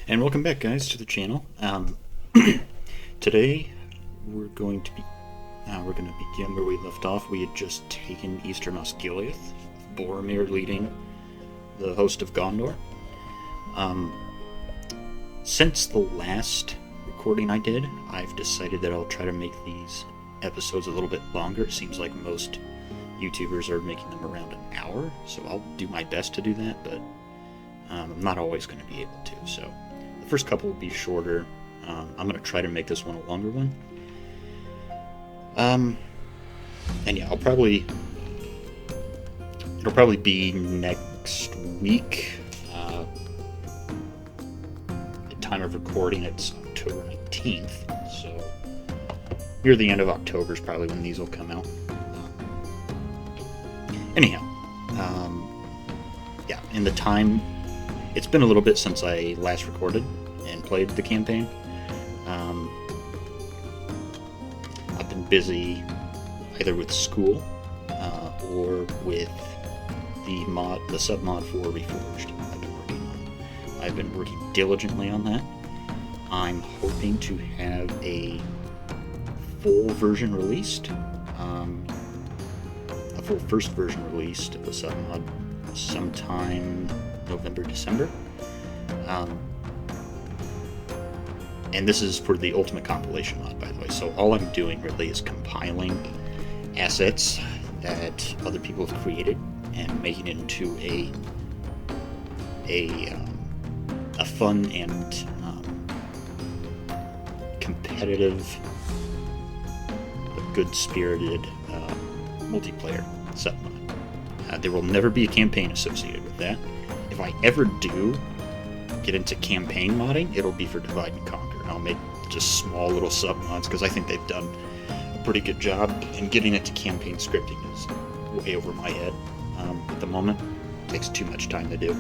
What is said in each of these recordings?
And welcome back, guys, to the channel. Today we're going to begin where we left off. We had just taken Eastern Osgiliath, Boromir leading the host of Gondor. Since the last recording I did, I've decided that I'll try to make these episodes a little bit longer. It seems like most YouTubers are making them around an hour, so I'll do my best to do that, but I'm not always going to be able to. So the first couple will be shorter. I'm going to try to make this one a longer one. And yeah, it'll probably be next week. The time of recording, it's October 19th, so near the end of October is probably when these will come out. Anyhow, yeah, in the time, it's been a little bit since I last recorded and played the campaign. I've been busy either with school or with the sub-mod for Reforged I've been working diligently on that. I'm hoping to have a full version released, a full first version released of the sub-mod sometime November, December. And this is for the Ultimate Compilation mod, by the way. So all I'm doing really is compiling assets that other people have created and making it into a fun and competitive, but good-spirited multiplayer sub-mod. There will never be a campaign associated with that. If I ever do get into campaign modding, it'll be for Divide and Conquer. I'll make just small little sub-mods, because I think they've done a pretty good job, and getting into campaign scripting is way over my head at the moment. It takes too much time to do.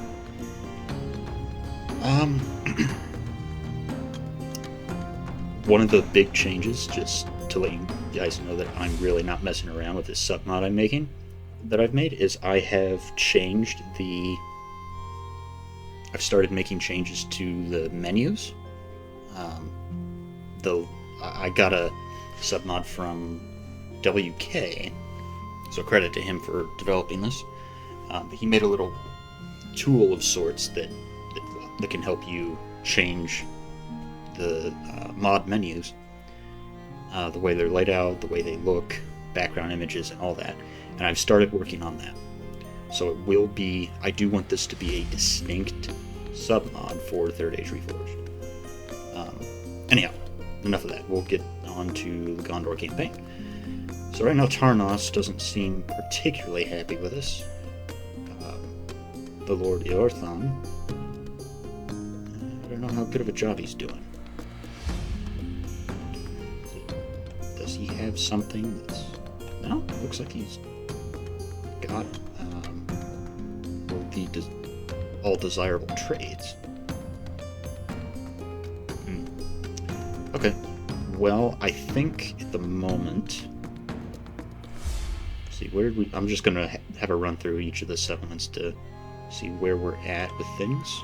One of the big changes, just to let you guys know that I'm really not messing around with this sub-mod I've made, is I have changed I've started making changes to the menus. I got a sub-mod from WK, so credit to him for developing this. He made a little tool of sorts that can help you change the mod menus, the way they're laid out, the way they look, background images, and all that. And I've started working on that. So it will be, I do want this to be a distinct sub-mod for Third Age Reforged. Anyhow, enough of that. We'll get on to the Gondor campaign. So right now Tarnos doesn't seem particularly happy with us. The Lord Eorthon, I don't know how good of a job he's doing. Does he have something that's... No, looks like he's got all desirable trades. Okay, well, I think at the moment... Let's see, where did we... I'm just going to have a run through each of the settlements to see where we're at with things.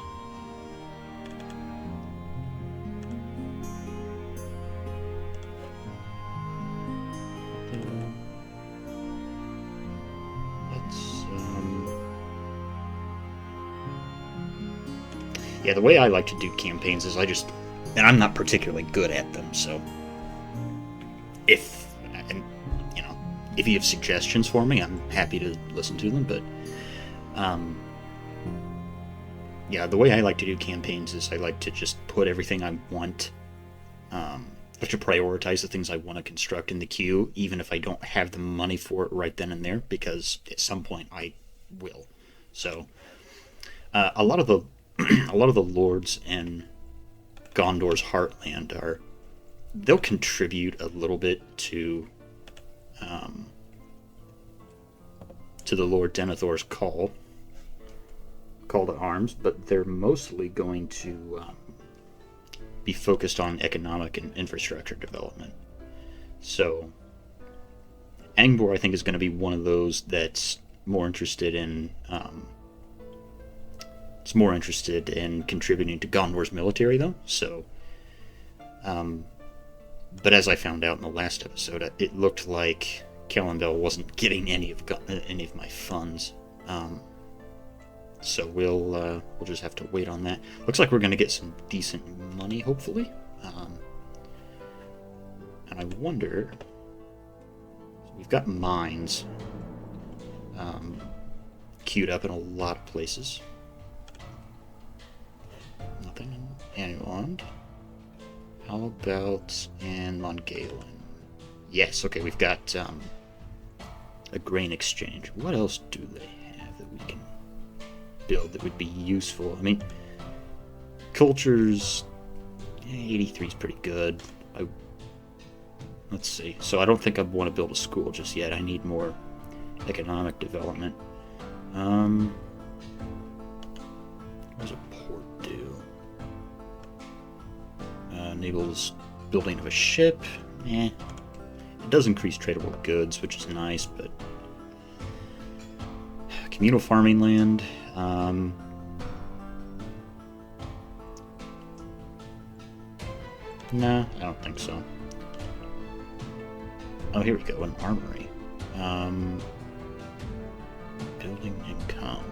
Yeah, the way I like to do campaigns is and I'm not particularly good at them, so if you have suggestions for me, I'm happy to listen to them, but yeah, the way I like to do campaigns is I like to just put everything I want, I have to prioritize the things I want to construct in the queue, even if I don't have the money for it right then and there, because at some point I will. So a lot of the lords in Gondor's heartland they'll contribute a little bit to the Lord Denethor's call to arms, but they're mostly going to be focused on economic and infrastructure development. So Angbor, I think, is going to be one of those that's more interested in is more interested in contributing to Gondor's military, though. So, but as I found out in the last episode, it looked like Callendel wasn't getting any of my funds. So we'll just have to wait on that. Looks like we're going to get some decent money, hopefully. And I wonder, we've got mines queued up in a lot of places. Nothing in Annuland. How about in Mongalen? Yes, okay, we've got a grain exchange. What else do they have that we can build that would be useful? I mean, cultures, 83 is pretty good. Let's see. So I don't think I want to build a school just yet. I need more economic development. What does a port do? Enables building of a ship. It does increase tradable goods, which is nice, but communal farming land. Nah, I don't think so. Oh, here we go, an armory. Building income.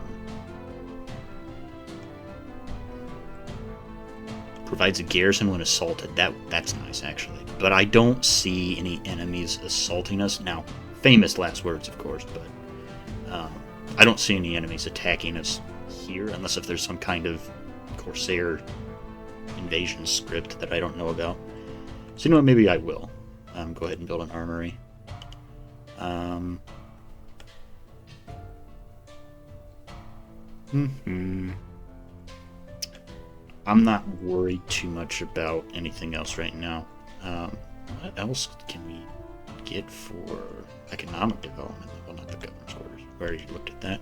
Provides a garrison when assaulted. That's nice, actually. But I don't see any enemies assaulting us. Now, famous last words, of course, but I don't see any enemies attacking us here, unless if there's some kind of Corsair invasion script that I don't know about. So you know what, maybe I will. Go ahead and build an armory. I'm not worried too much about anything else right now. What else can we get for economic development? Well, not the governor's quarters. We already looked at that.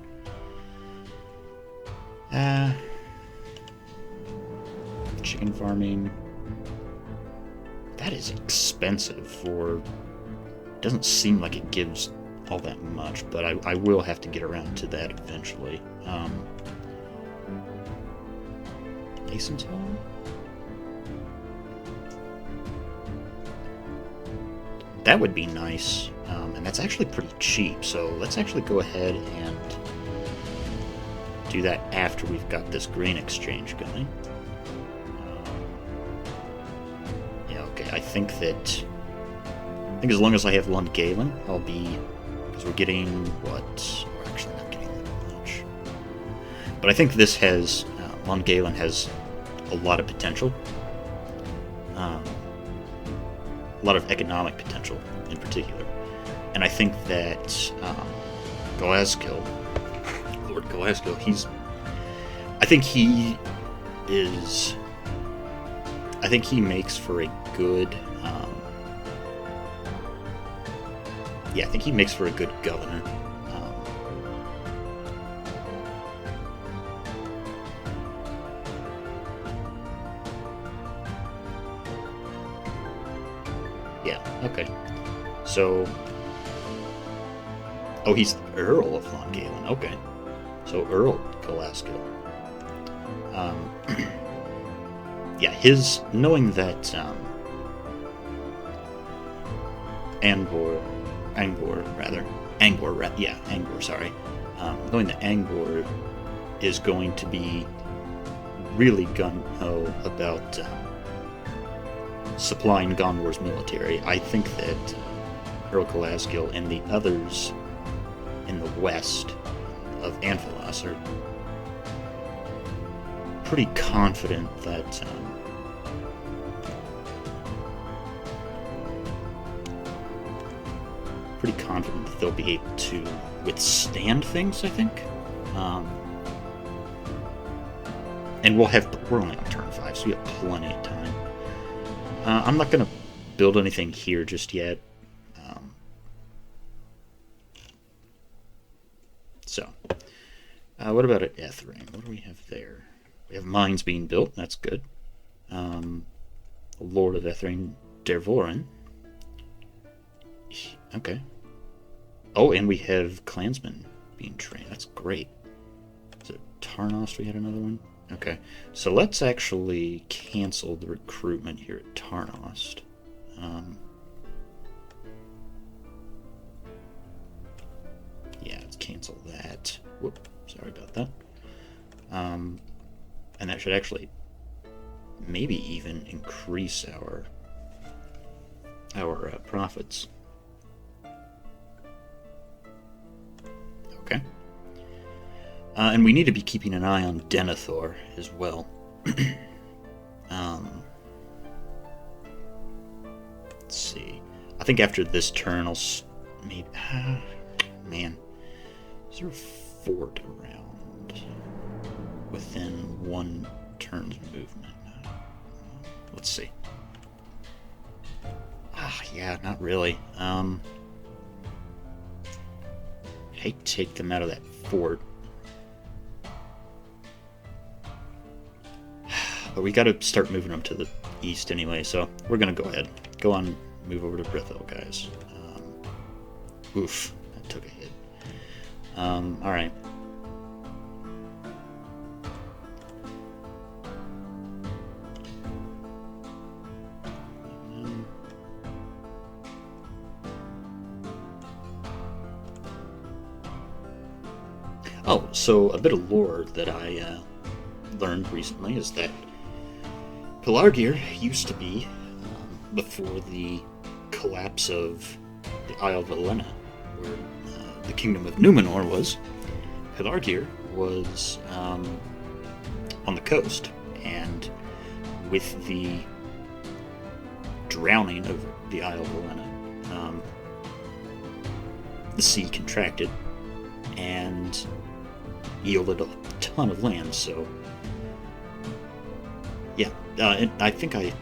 Chicken farming. That is expensive for... Doesn't seem like it gives all that much, but I will have to get around to that eventually. Mason's Hall? That would be nice, and that's actually pretty cheap, so let's actually go ahead and do that after we've got this grain exchange going. I think as long as I have Lundgalen, I'll be... Because we're getting what? We're actually not getting that much. But I think this has... Lundgalen has a lot of potential. A lot of economic potential, in particular. And I think that Glasgow, Lord Glasgow, I think he makes for a good... I think he makes for a good governor. Okay. So... Oh, he's the Earl of Longalen. Okay. So Earl Glasgow. Knowing that Angor, sorry. Knowing that Angor is going to be really gung-ho about supplying Gondor's military, I think that Earl Glasgow and the others in the west of Amphilas are pretty confident that they'll be able to withstand things, I think. And we're only on turn 5, so we have plenty of time. I'm not going to build anything here just yet. What about at Ethring? What do we have there? We have mines being built. That's good. Lord of Ethring, Dervorin. Okay. Oh, and we have clansmen being trained. That's great. So Tarnost we had another one? Okay, so let's actually cancel the recruitment here at Tarnost. Yeah, let's cancel that. Whoop, sorry about that. And that should actually maybe even increase our profits. Okay. And we need to be keeping an eye on Denethor as well. Let's see. I think after this turn, I'll maybe. Man, is there a fort around within one turn's movement? Let's see. Yeah, not really. Hate to take them out of that fort. But we gotta start moving them to the east anyway, so we're gonna go ahead. Go on, move over to Brithil, guys. Oof, that took a hit. Alright. Oh, so a bit of lore that I learned recently is that Pelargir used to be, before the collapse of the Isle of Elena, where the kingdom of Numenor was, Pelargir was on the coast, and with the drowning of the Isle of Elena, the sea contracted and yielded a ton of land, so yeah, I think I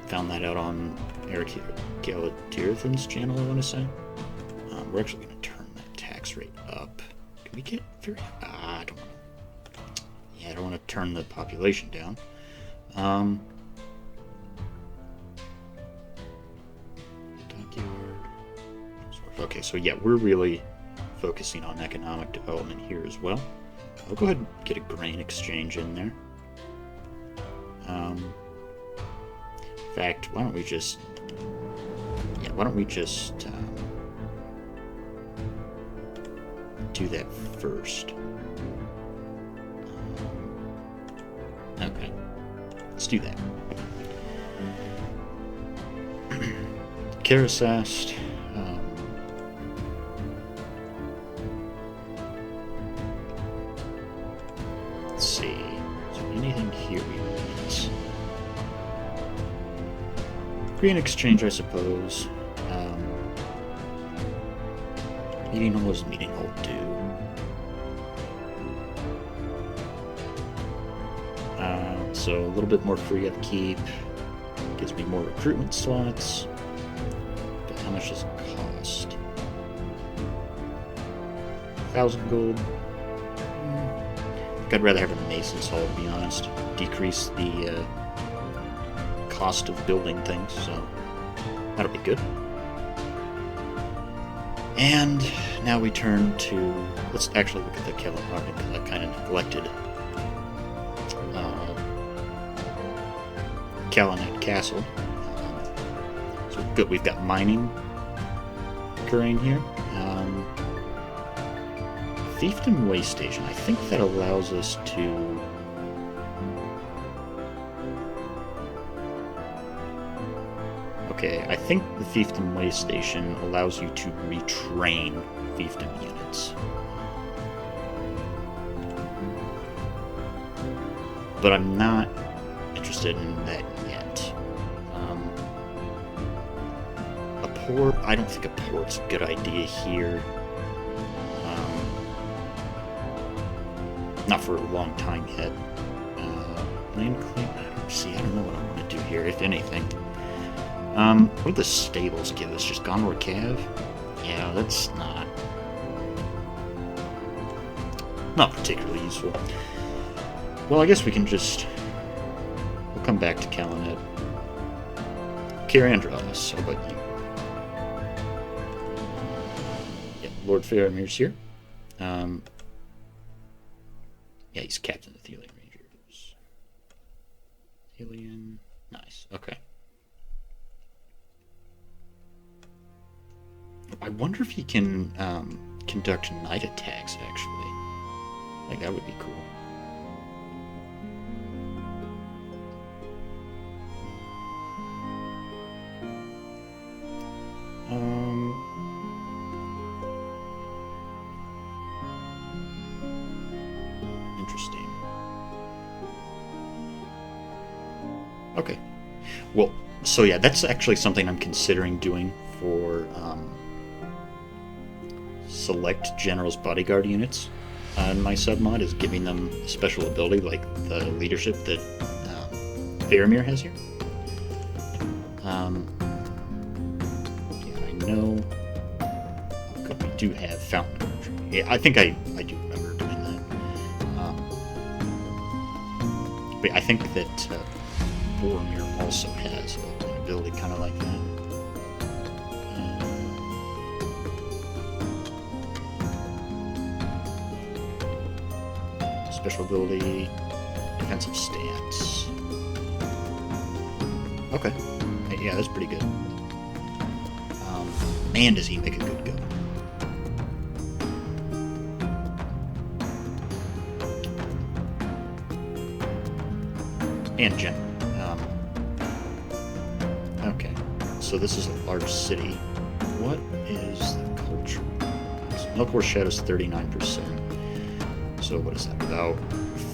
found that out on Eric Galatirthan's channel, I want to say. We're actually going to turn that tax rate up. Can we get very... I don't want to... Yeah, I don't want to turn the population down. Okay, so yeah, we're really focusing on economic development here as well. I'll go ahead and get a grain exchange in there. In fact, why don't we just do that first. Okay, let's do that. Karasast. Let's see. Is there anything here we want? Green exchange, I suppose. Meeting hall meeting hall do. So a little bit more free upkeep. Gives me more recruitment slots. But how much does it cost? 1,000 gold. I think I'd rather have a Mason's Hall, to be honest. Decrease the cost of building things, so that'll be good. And now we turn to... Let's actually look at the Kellenhard, because I kind of neglected Kalanet Castle. So good, we've got mining occurring here. Fiefdom Way Station, I think that allows us to... Okay, I think the Fiefdom Way Station allows you to retrain Fiefdom units. But I'm not interested in that yet. A port, I don't think a port's a good idea here. Not for a long time yet. Land claim, I don't know what I want to do here, if anything. What do the stables give us? Just Gondor Cav? Yeah, that's not particularly useful. Well, I guess we can we'll come back to Kalanet. Kirandros, how about you? Yeah, Lord Faramir's here. Yeah, he's captain of the Thelian Rangers. Thelian. Nice. Okay. I wonder if he can conduct night attacks, actually. I think that would be cool. Interesting. Okay. Well, so yeah, that's actually something I'm considering doing for select General's bodyguard units in my submod, is giving them a special ability like the leadership that Faramir has here. Yeah, I know. Okay, we do have Fountain Country. Yeah, I think I do remember doing that. But I think that Boromir also has an ability kind of like that. Special ability, defensive stance. Okay. Yeah, that's pretty good. Man, does he make a good go. And general. Okay. So this is a large city. What is the culture? So Melkor Shadow's 39%. So what is that? About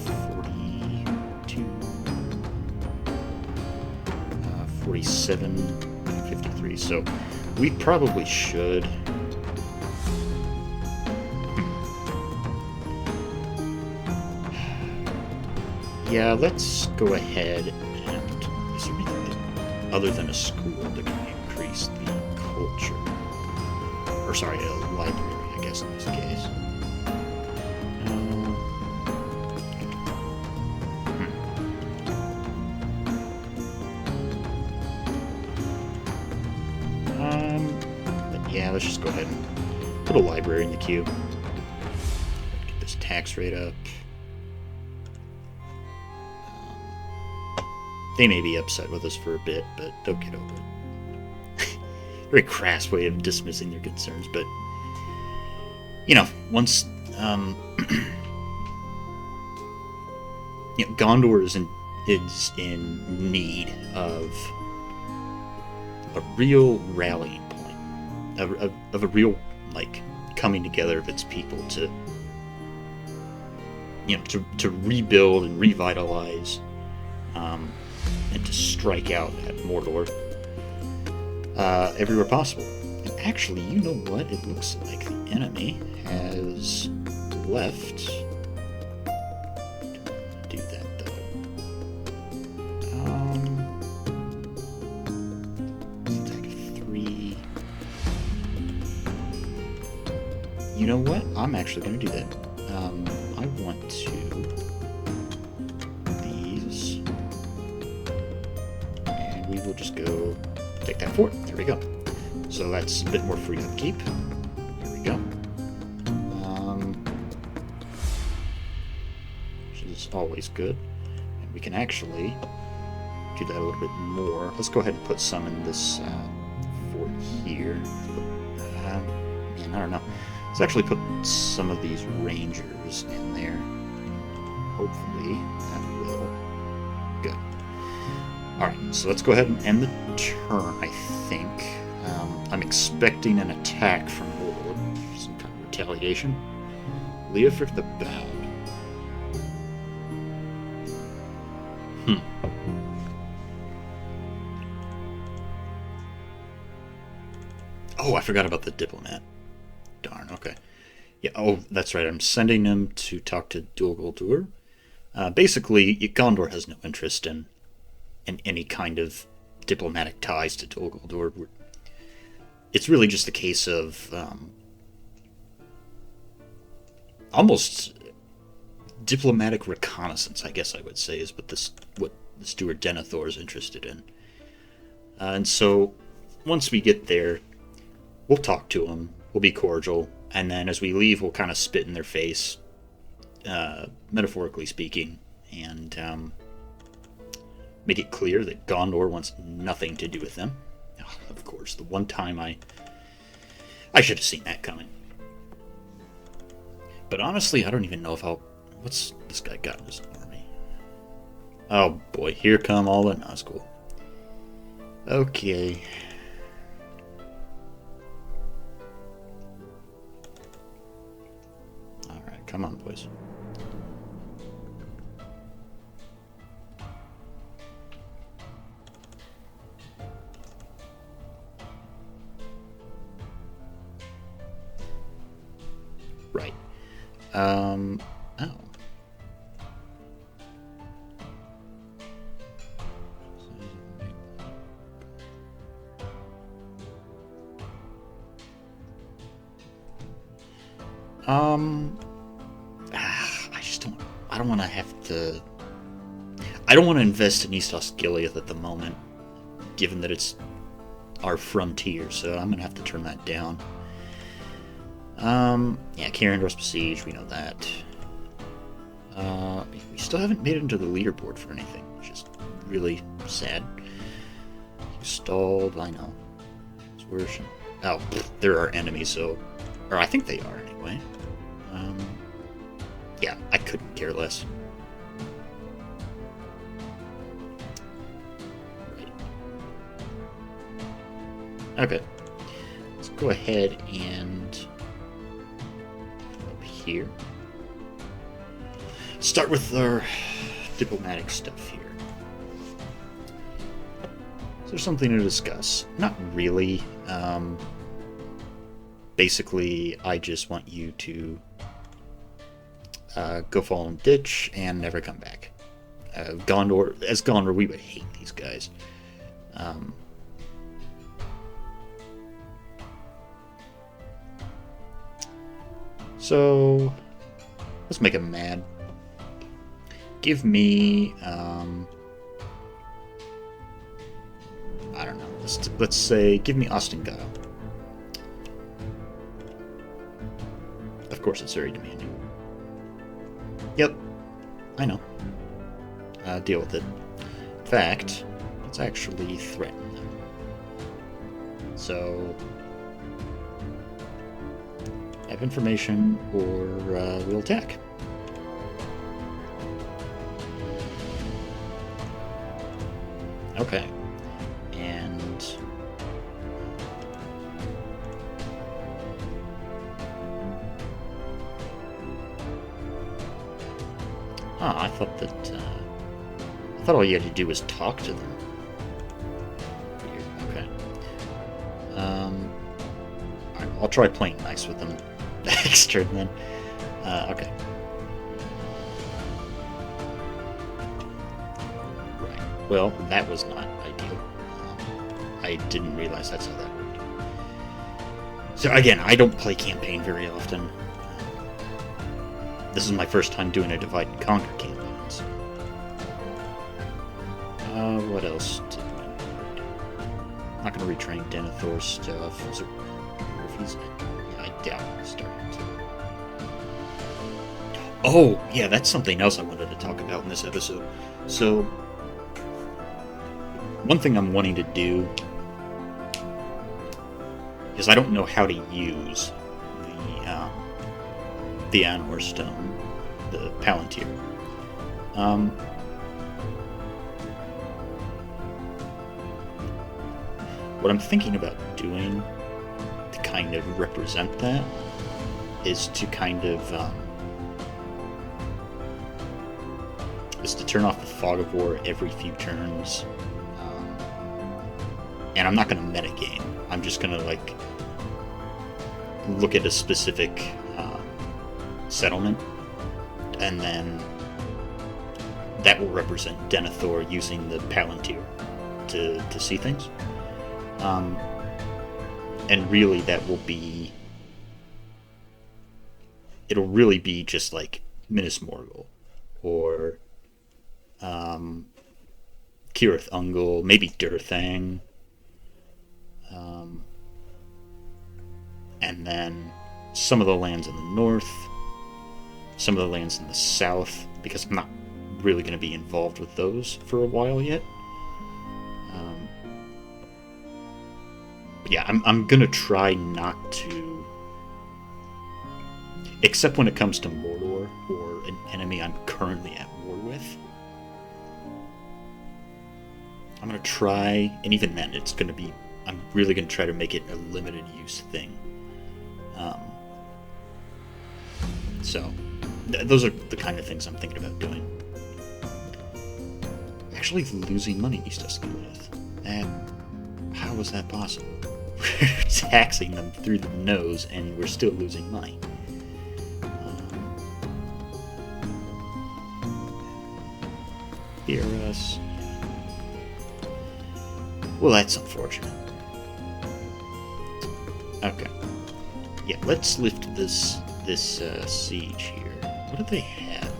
42, 47, 53. So we probably should. Yeah, let's go ahead and. Is there anything other than a school that can increase the culture? Or sorry, a library, I guess in this case. Yeah, let's just go ahead and put a library in the queue. Get this tax rate up. They may be upset with us for a bit, but they'll get over it. Very crass way of dismissing their concerns, but you know, once Gondor is in need of a real rallying point. Of a real, like, coming together of its people to rebuild and revitalize, and to strike out at Mordor everywhere possible. And actually, you know what? It looks like the enemy has left. Do that though. You know what? I'm actually going to do that. I want to these, and we will just go take that fort. There we go. So that's a bit more free upkeep. Here we go. Which is always good. And we can actually do that a little bit more. Let's go ahead and put some in this fort here. Man, I don't know. Let's actually put some of these rangers in there. Hopefully that will. Good. Alright, so let's go ahead and end the turn, I think. I'm expecting an attack from Mordor. Some kind of retaliation. Leofric the Bowed. Oh, I forgot about the diplomat. Darn, okay. Yeah, oh, that's right. I'm sending him to talk to Dol Guldur. Basically, Gondor has no interest in any kind of diplomatic ties to Dol Guldur. It's really just a case of almost diplomatic reconnaissance, I guess I would say, is what the Steward Denethor is interested in. And so, once we get there, we'll talk to him. We'll be cordial, and then as we leave, we'll kind of spit in their face metaphorically speaking, and make it clear that Gondor wants nothing to do with them. Oh, of course, the one time I should have seen that coming. But honestly, I don't even know if I'll... What's this guy got in his army? Oh boy, here come all the Nazgul. Okay. Alright, come on, boys. Right. Oh. I don't want to have to... I don't want to invest in East Osgiliath at the moment, given that it's our frontier, so I'm going to have to turn that down. Yeah, Carindor's besieged, we know that. We still haven't made it into the leaderboard for anything, which is really sad. Stalled, I know. Oh, they're our enemies, so... Or I think they are, anyway. Yeah, I couldn't care less. Right. Okay. Let's go ahead and... up here. Start with our diplomatic stuff here. Is there something to discuss? Not really. Basically, I just want you to go fall in a ditch and never come back. Gondor, we would hate these guys. So, let's make him mad. Give me, I don't know, let's say, give me Ostengile. Of course, it's very demanding. Yep, I know. Deal with it. In fact, let's actually threaten them. So, have information, or we'll attack. Okay, and I thought that I thought all you had to do was talk to them. Weird. Okay. Alright, I'll try playing nice with them next turn then. Okay. Right. Well, that was not ideal. I didn't realize that's how that worked. So again, I don't play campaign very often. This is my first time doing a divide and conquer campaign. So. What else did we need? I'm not going to retrain Denethor's stuff. Is it, if he's, yeah, I doubt he's starting to. Oh, yeah, that's something else I wanted to talk about in this episode. So, one thing I'm wanting to do is I don't know how to use the Anor Stone, the Palantir. What I'm thinking about doing to kind of represent that is to kind of is to turn off the Fog of War every few turns. And I'm not going to metagame. I'm just going to like look at a specific settlement, and then that will represent Denethor using the Palantir to see things. And really that will be... It'll really be just like Minas Morgul, or Cirith Ungol, maybe Durthang, and then some of the lands in the north, some of the lands in the south, because I'm not really going to be involved with those for a while yet. But yeah, I'm going to try not to, except when it comes to Mordor or an enemy I'm currently at war with. I'm going to try, and even then it's going to be, I'm really going to try to make it a limited use thing. So, those are the kind of things I'm thinking about doing. Actually losing money east of Skilith. And how was that possible? We're taxing them through the nose and we're still losing money. Fear us. Well, that's unfortunate. Okay. Yeah, let's lift this siege here. What do they have?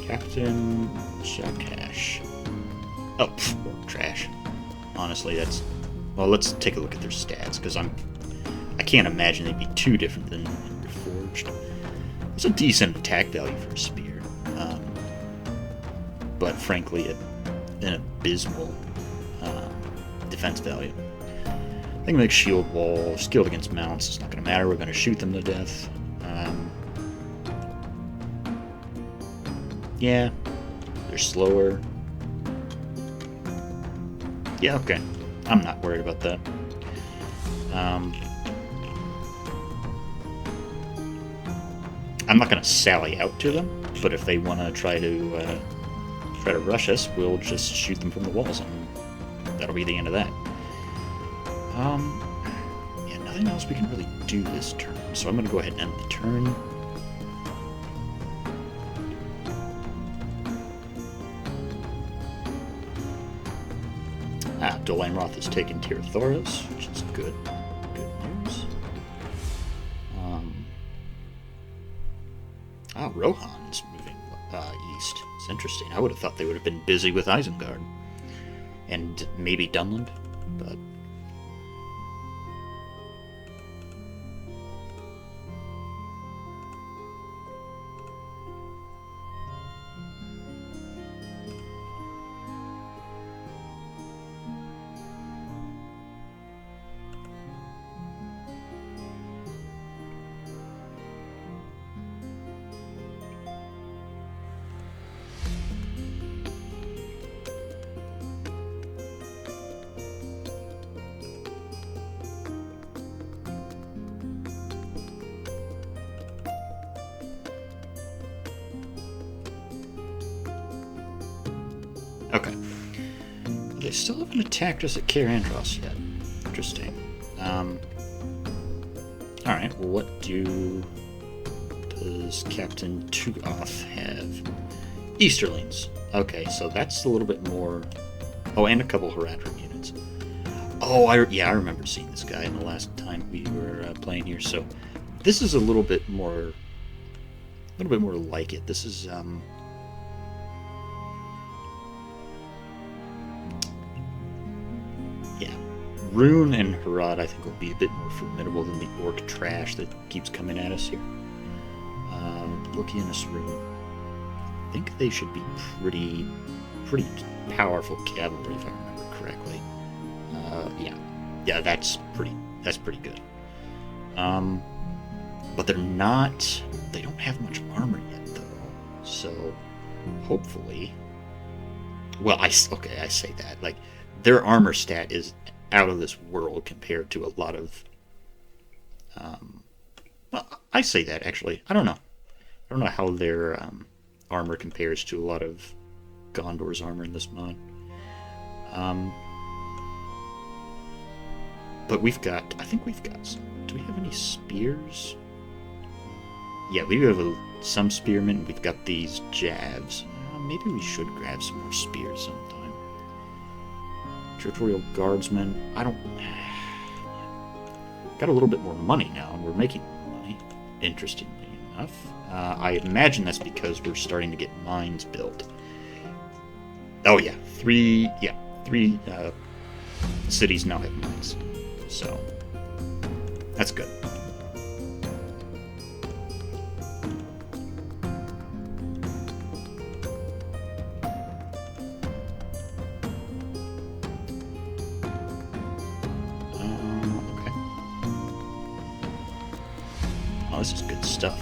Captain Shakash. Oh, more trash. Honestly, that's... Well, let's take a look at their stats, because I can't imagine they'd be too different than Reforged. It's a decent attack value for a spear. But frankly, an abysmal defense value. I think like shield wall, skilled against mounts, it's not going to matter, we're going to shoot them to death. Yeah, they're slower. Yeah, okay. I'm not worried about that. I'm not going to sally out to them, but if they want to try to rush us, we'll just shoot them from the walls, and that'll be the end of that. Yeah, nothing else we can really do this turn, so I'm going to go ahead and end the turn. Dol Amroth has taken Tir Thoros, which is good. Good news. Rohan's moving east. It's interesting. I would have thought they would have been busy with Isengard. And maybe Dunland, but... Okay. They still haven't attacked us at Caer Andros yet. Interesting. Alright, well, what does Captain Tugoth have? Easterlings. Okay, so that's a little bit more... Oh, and a couple Haradrim units. Oh, I remember seeing this guy in the last time we were playing here, so this is a little bit more like it. This is, Rune and Harad, I think, will be a bit more formidable than the orc trash that keeps coming at us here. Lucianus Rune. I think they should be pretty powerful cavalry, if I remember correctly. Yeah, that's pretty good. But they're not. They don't have much armor yet, though. So hopefully, well, I say that, like, their armor stat is out of this world compared to a lot of... well, I say that, actually. I don't know how their armor compares to a lot of Gondor's armor in this mod. But I think we've got some. Do we have any spears? Yeah, we have some spearmen. We've got these javes. Maybe we should grab some more spears sometime. Territorial Guardsmen. I don't... Got a little bit more money now, and we're making more money, interestingly enough. I imagine that's because we're starting to get mines built. Oh yeah, three cities now have mines. So, that's good. Oh, this is good stuff.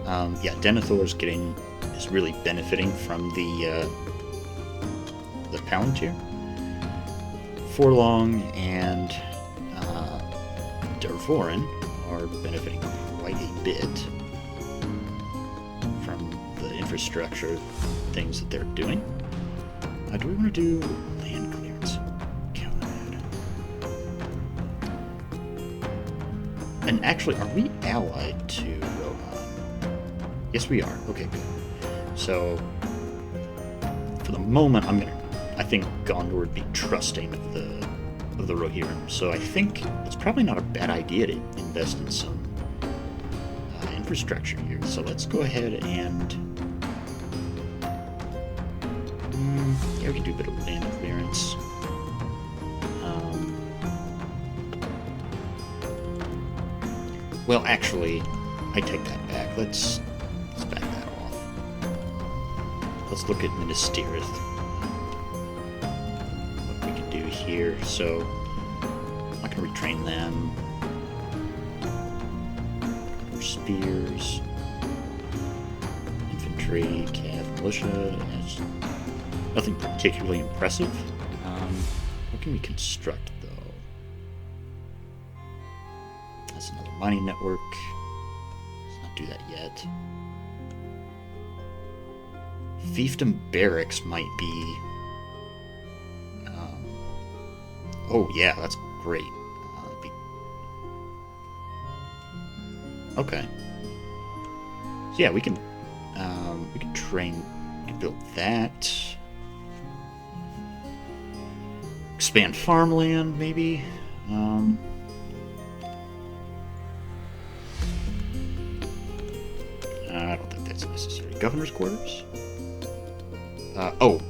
Yeah, Denethor's is really benefiting from the Palantir. Forlong and Dervorin are benefiting quite a bit from the infrastructure things that they're doing. Do we want to do land clearance? God. And actually, are we allied to Rohan? Yes, we are. Okay, good. So, for the moment, I think Gondor would be trusting of the Rohirrim. So I think it's probably not a bad idea to invest in some infrastructure here. So let's go ahead and yeah, we can do a bit of land clearance. Well, actually, I take that back. Let's back that off. Let's look at Minas Tirith. What we can do here. So I'm not going to retrain them. More spears, infantry, cav, militia. It's nothing particularly impressive. What can we construct, though? That's another mining network. Let's not do that yet. Fiefdom Barracks might be... oh, yeah, that's great. Okay. So, yeah, we can train... We can build that. Expand farmland, maybe. I don't think that's necessary. Governor's quarters? Oh,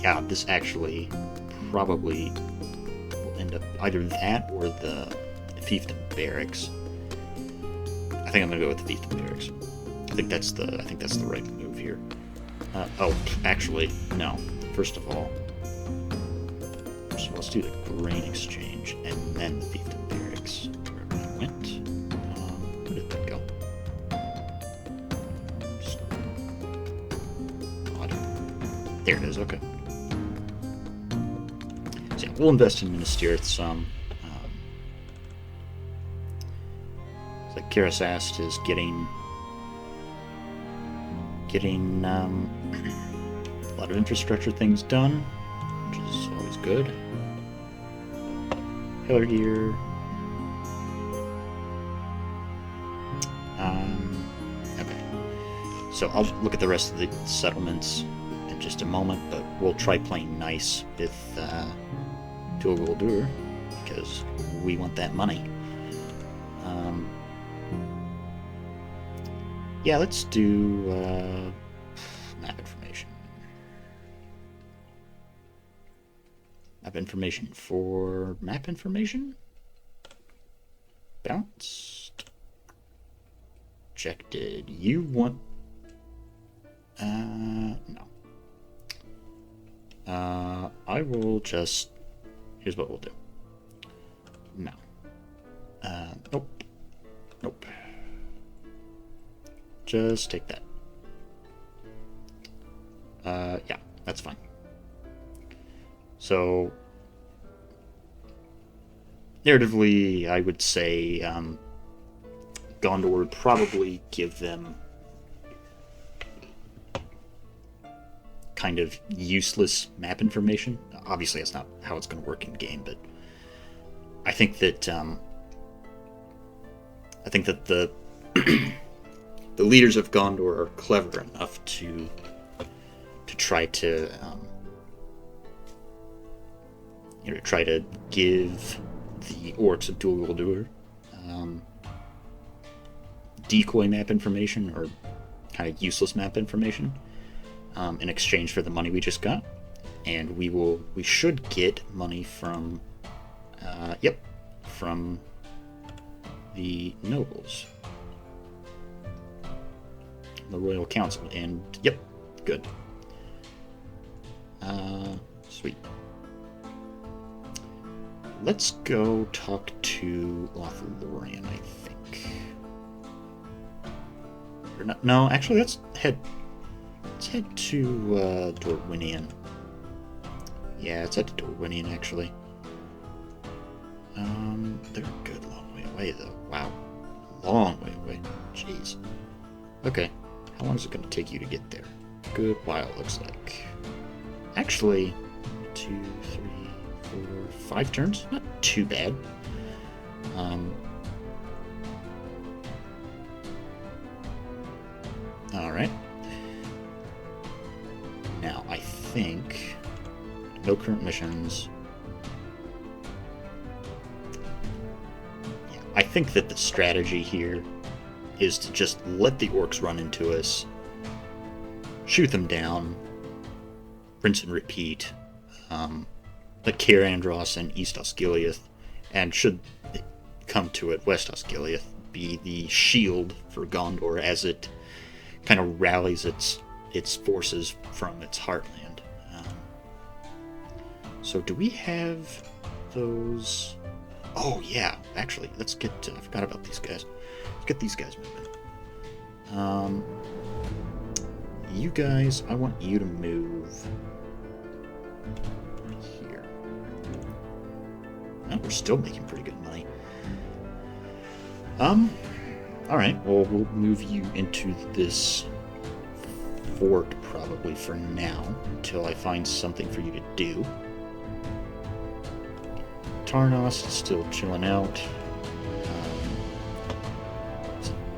yeah, this actually probably will end up either that or the Fiefdom Barracks. I think I'm gonna go with the Fiefdom Barracks. I think that's the right move here. Oh, actually, no. First of all, let's do the grain exchange and then the Fiefdom Barracks. Wherever that went. Where did that go? Odd. There it is, okay. So yeah, we'll invest in Minas Tirith some. It's like Karasast is getting a lot of infrastructure things done, which is always good. Pillar gear. Okay. So I'll look at the rest of the settlements in just a moment, but we'll try playing nice with Dol Guldur because we want that money. Yeah, let's do map information. Map information for map information. Bounced. Rejected. You want... no. I will just... Here's what we'll do. No. Nope. Nope. Just take that. Yeah, that's fine. So, narratively, I would say Gondor would probably give them kind of useless map information. Obviously, that's not how it's going to work in game, but I think that the the leaders of Gondor are clever enough to try to try to give the orcs of Dol Guldur decoy map information or kind of useless map information in exchange for the money we just got, and we should get money from from the nobles, the royal council, and yep, good. Sweet. Let's go talk to Lothlorien, I think. Or not, no, actually, let's head to Dorwinion. Yeah, let's head to Dorwinion, actually. They're a good long way away, though. Wow. Long way away. Jeez. Okay. How long is it going to take you to get there? Good while, looks like. Actually, 2, 3, 4, 5 turns? Not too bad. Alright. Now, I think... No current missions. Yeah, I think that the strategy here is to just let the orcs run into us, shoot them down, rinse and repeat, let Caer Andros and East Osgiliath, and should it come to it, West Osgiliath, be the shield for Gondor as it kind of rallies its forces from its heartland. So do we have those? Oh yeah, actually, let's get. I forgot about these guys. Let's get these guys moving. You guys, I want you to move here. Oh, we're still making pretty good money. All right. Well, we'll move you into this fort probably for now until I find something for you to do. Tarnos is still chilling out.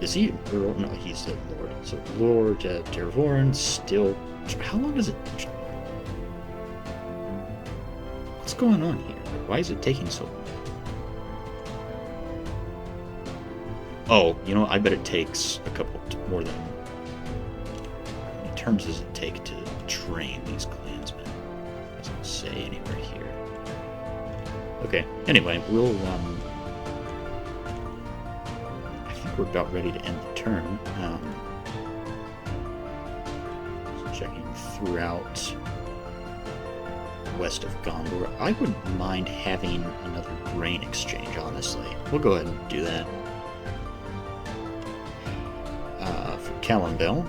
Is he Earl? No, he's a Lord. So Lord Dervorin still... How long does it... What's going on here? Why is it taking so long? Oh, you know, I bet it takes a couple more than... How many turns does it take to train these clansmen? It doesn't say anywhere here. Okay, anyway, we'll, I think we're about ready to end the turn. Just checking throughout west of Gondor. I wouldn't mind having another grain exchange, honestly. We'll go ahead and do that. For Callambel,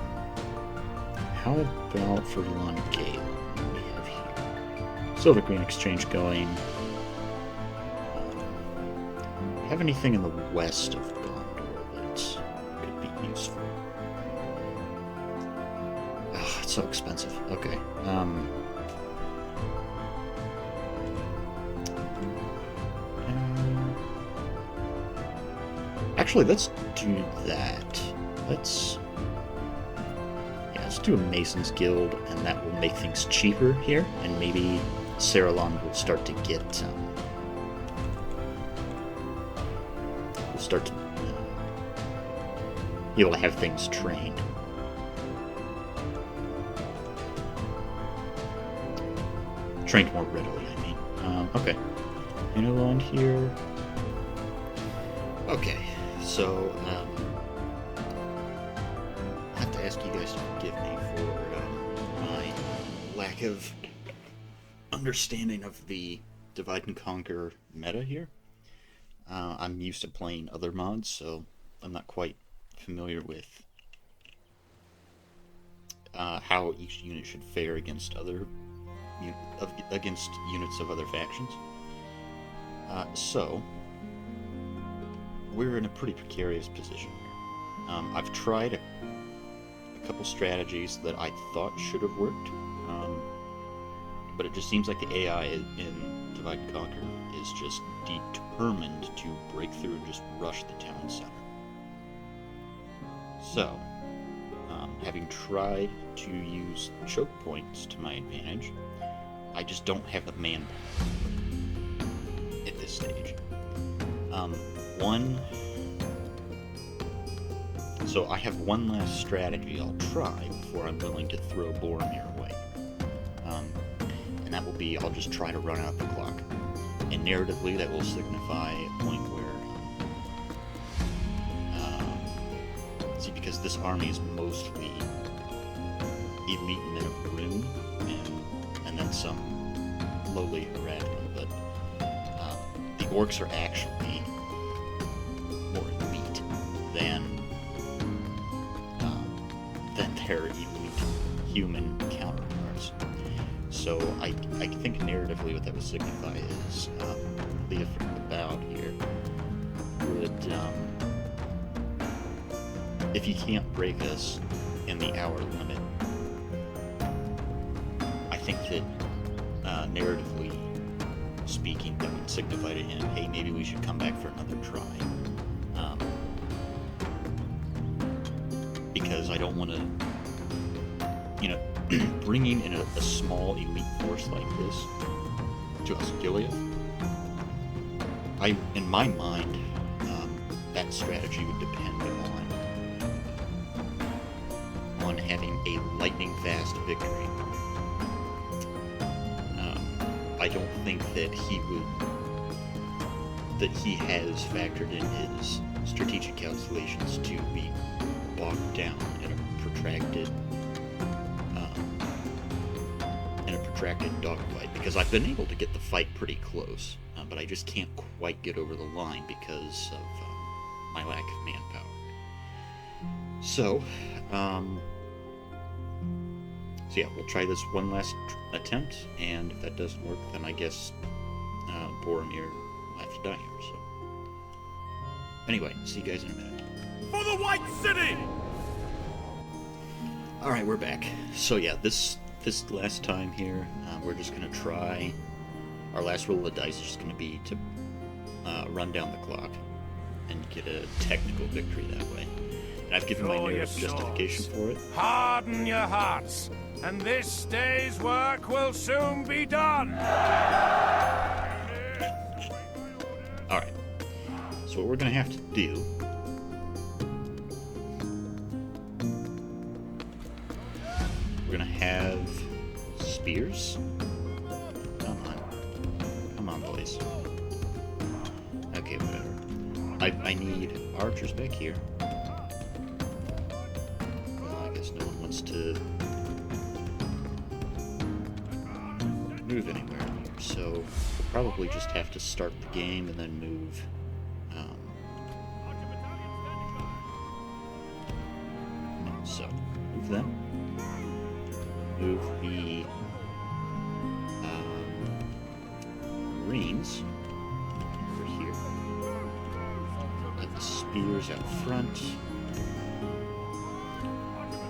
how about for Longale? What do we have here? Silver grain exchange going. Have anything in the west of Gondor that could be useful? Oh, it's so expensive. Okay. Actually, let's do that. Let's do a Mason's Guild, and that will make things cheaper here, and maybe Saruman will start to get... start to be able to have things trained. Trained more readily, I mean. Okay. Innerland here. Okay, so, I have to ask you guys to forgive me for my lack of understanding of the Divide and Conquer meta here. I'm used to playing other mods, so I'm not quite familiar with how each unit should fare against against units of other factions. So we're in a pretty precarious position here. I've tried a couple strategies that I thought should have worked, but it just seems like the AI in Divide and Conquer is just determined to break through and just rush the town center. So, having tried to use choke points to my advantage, I just don't have the manpower at this stage. So I have one last strategy I'll try before I'm willing to throw Boromir away. And that will be, I'll just try to run out the clock. And narratively, that will signify a point where, see, because this army is mostly elite men of Rune, and then some lowly Eradicum, but the orcs are actually more elite than their elite human counterparts. So I think narratively what that would signify is Leah from the Bow here would, if he can't break us in the hour limit, I think that narratively speaking, that would signify to him, hey, maybe we should come back for another try. Because I don't want to, you know, bringing in a small elite force like this to Australia, in my mind, that strategy would depend on having a lightning fast victory. I don't think that he has factored in his strategic calculations to be bogged down in a protracted dogfight, because I've been able to get the fight pretty close, but I just can't quite get over the line because of my lack of manpower. So yeah, we'll try this one last attempt, and if that doesn't work, then I guess Boromir will have to die here. So anyway, see you guys in a minute. For the White City! Alright, we're back. So yeah, this last time here, we're just going to try... Our last roll of the dice is just going to be to run down the clock and get a technical victory that way. And I've given my narrative justification for it. Harden your hearts, and this day's work will soon be done! Alright, so what we're going to have to do... We're going to have spears. Come on, boys. Okay, whatever. I need archers back here. Well, I guess no one wants to move anywhere. So we'll probably just have to start the game and then move. So move them. Move the Marines over here. Let the spears out front.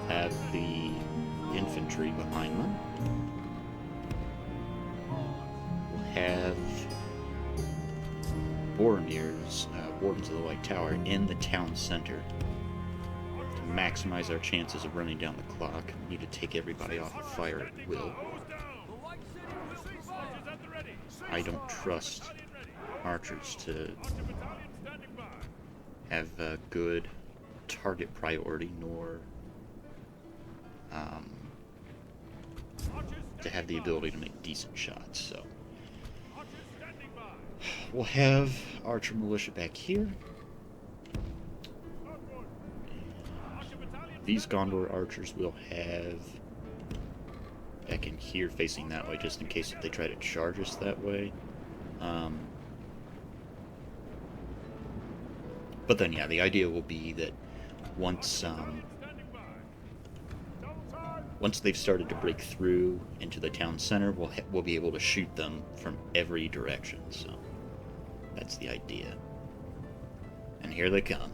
Have the infantry behind them. We'll have Boromir's Wardens of the White Tower in the town center. To maximize our chances of running down the clock, we need to take everybody off of fire at will. I don't trust archers to have a good target priority, nor to have the ability to make decent shots. So we'll have archer militia back here. These Gondor archers will have back in here facing that way, just in case if they try to charge us that way. But then, yeah, the idea will be that once they've started to break through into the town center, we'll be able to shoot them from every direction. So that's the idea. And here they come.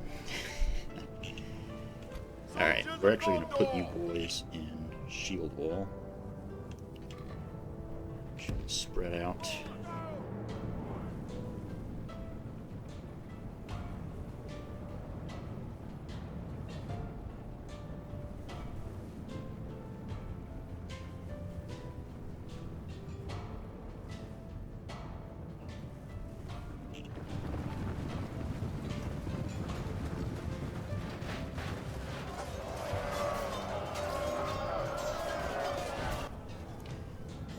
Alright, we're actually going to put you boys in shield wall. Should spread out.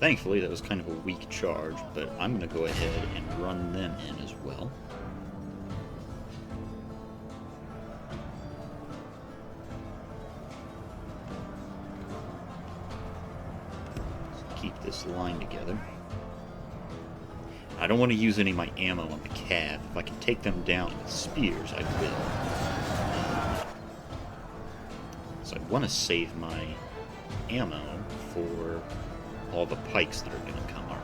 Thankfully, that was kind of a weak charge, but I'm going to go ahead and run them in as well. So keep this line together. I don't want to use any of my ammo on the cav. If I can take them down with spears, I will. So I want to save my ammo for all the pikes that are going to come our way.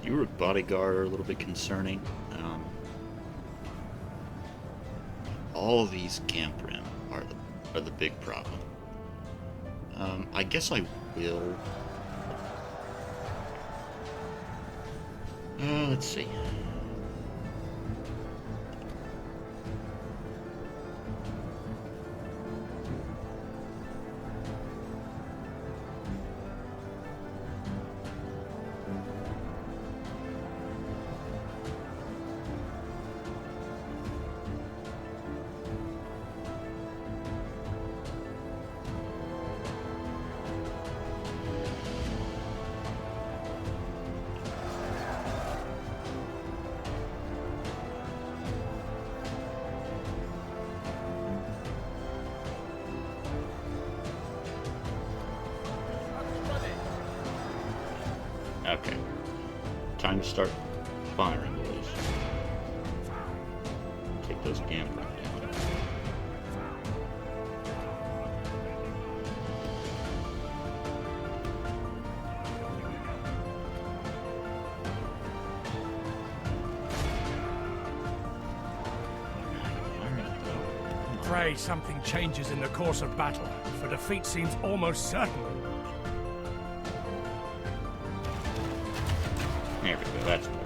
Your bodyguard are a little bit concerning. All of these camprim are the big problem. I guess I will. Let's see. Okay. Time to start firing, boys. Take those campers down. Pray something changes in the course of battle, for defeat seems almost certain. There we go, that's better.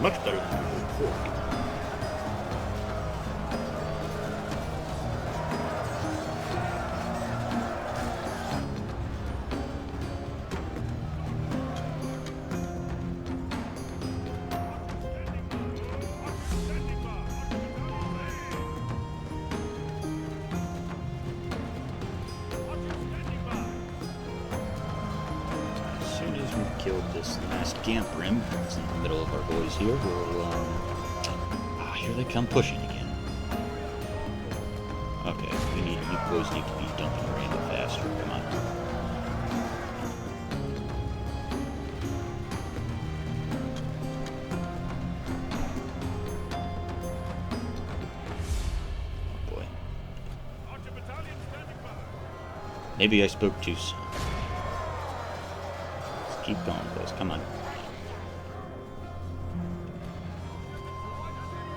Much better than we were before. Killed this last Gamprim. It's in the middle of our boys here. We'll, here they come pushing again. Okay, you boys need to be dumping your ammo faster. Come on. Oh boy. Maybe I spoke too soon. Keep going, boys. Come on.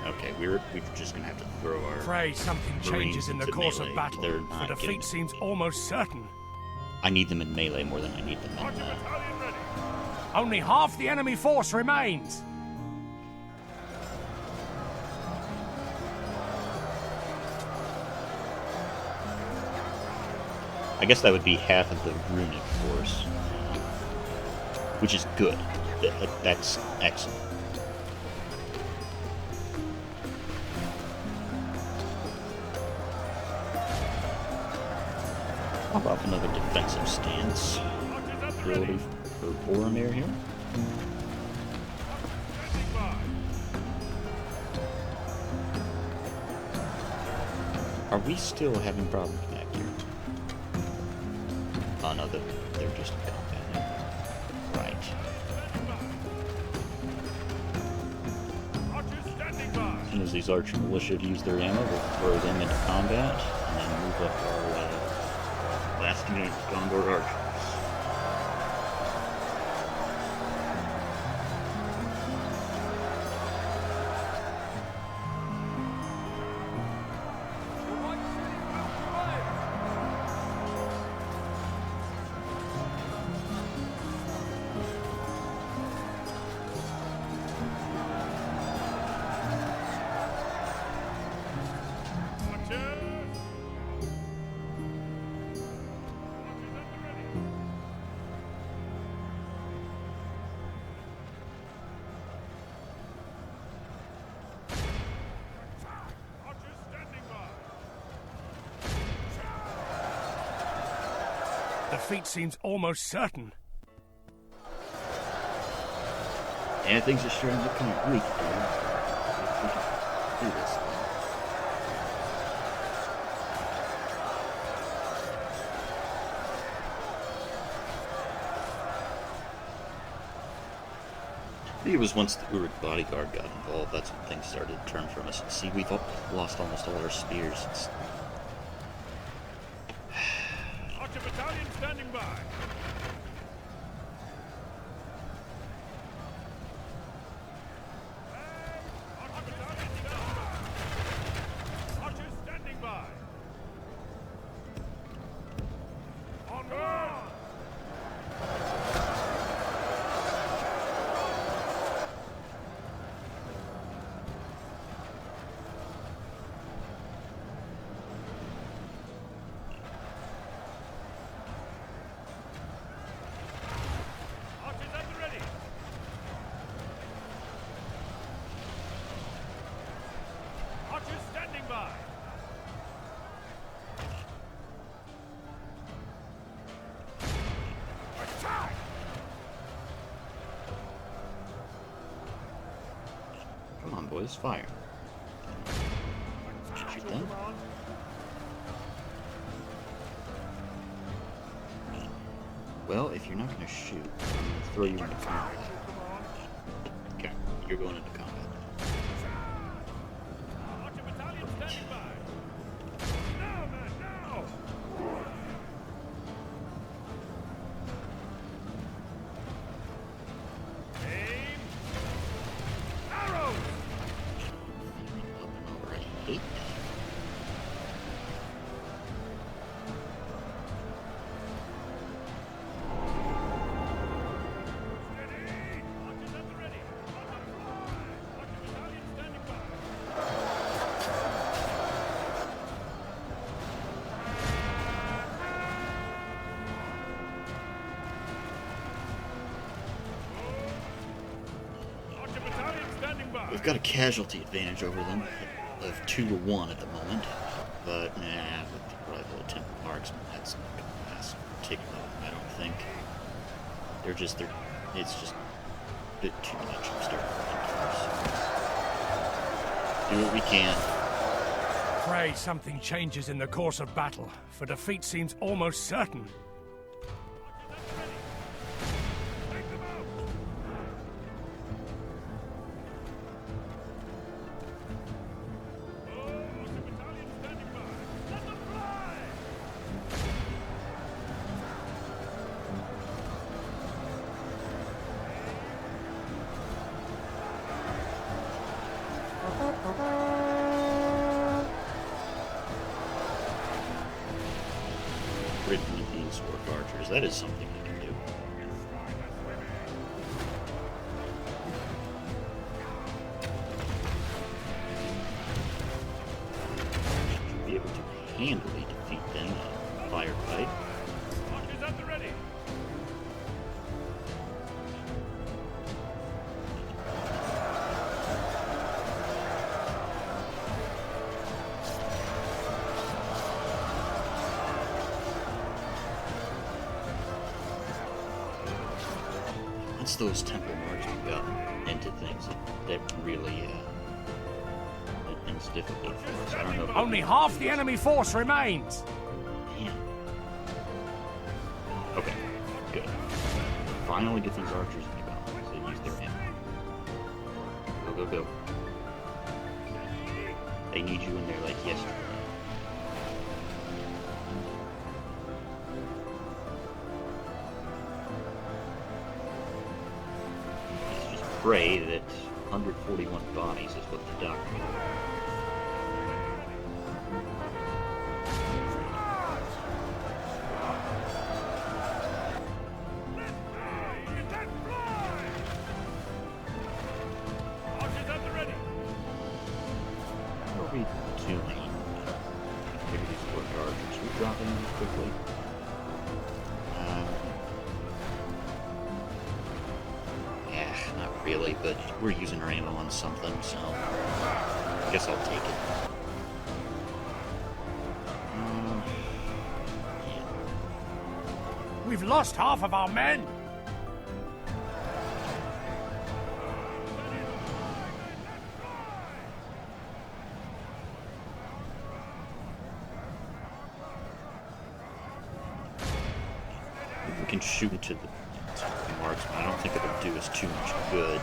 Okay, we're just gonna have to throw our. Pray something changes in the course of melee. battle. The defeat seems almost certain. I need them in melee more than I need them in. Only half the enemy force remains. I guess that would be half of the runic force. Which is good. That's excellent. How about another defensive stance? Ability for Boromir here. Are we still having problems back here? Oh no, they're just in combat. Right. As soon as these archer militia use their ammo, we'll throw them into combat, and then move up our last minute Gondor archers. Defeat seems almost certain. Yeah, things are starting to become weak. Let's see if we can do this. I think it was once the Uruk bodyguard got involved, that's when things started to turn from us. See, we've lost almost all our spears. Archer battalion standing by. Archers standing by. Onward! Come on, boys, fire. Shoot them. Well, if you're not going to shoot, I'm going to throw you into combat. Okay, you're going into combat. Archer battalion standing by. Now, man, now! Aim! Arrows! I hate that. got a casualty advantage over them of 2-1 at the moment, but nah, with the arrival of Temple Marksman, that's not going to last particularly long, I don't think. It's just a bit too much. I'm starting to do what we can. Pray something changes in the course of battle, for defeat seems almost certain. Rid these orc archers. That is something I can do. Should be able to handily defeat them in a firefight. Archers at the ready. Once those temple marksmen got into things, that really made things difficult for us. I don't know if Only half the enemy force remains. Man. Okay, good. Finally get these archers in the battle, so they use their ammo. Go, go, go. They need you in there like yesterday. Pray that 141 bodies is what the doctor. What are we doing? Maybe these four archers. We're dropping them quickly. Not really, but we're using our ammo on something, so I guess I'll take it. Yeah. We've lost half of our men. We can shoot into the marksman. I don't think it'll do us too much good.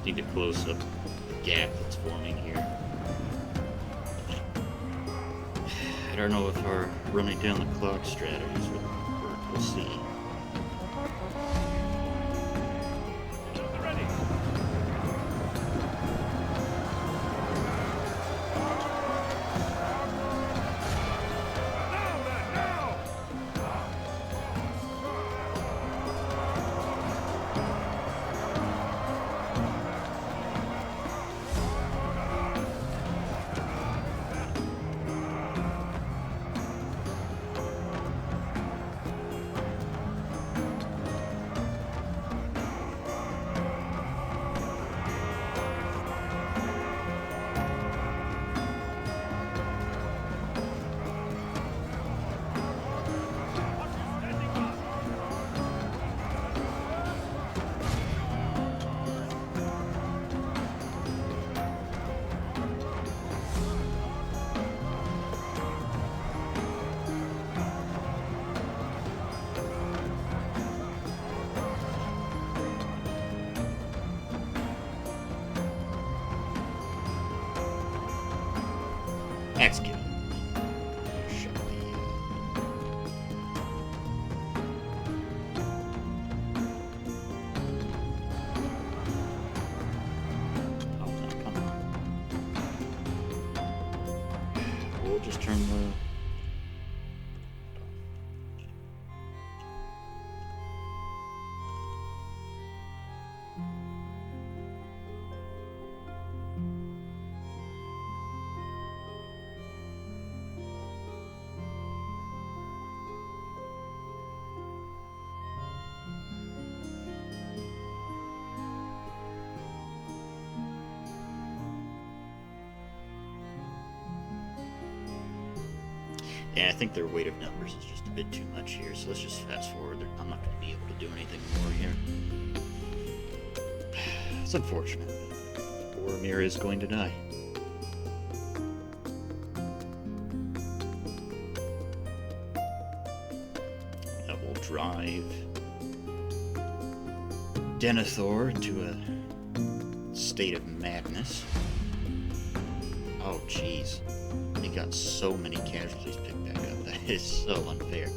Need to close up the gap that's forming here. I don't know if our running down the clock strategies will work. We'll see. Yeah, I think their weight of numbers is just a bit too much here, so let's just fast forward. I'm not going to be able to do anything more here. It's unfortunate. Boromir is going to die. That will drive Denethor into a state of madness. Oh, jeez. He got so many casualties picked back up. That is so unfair.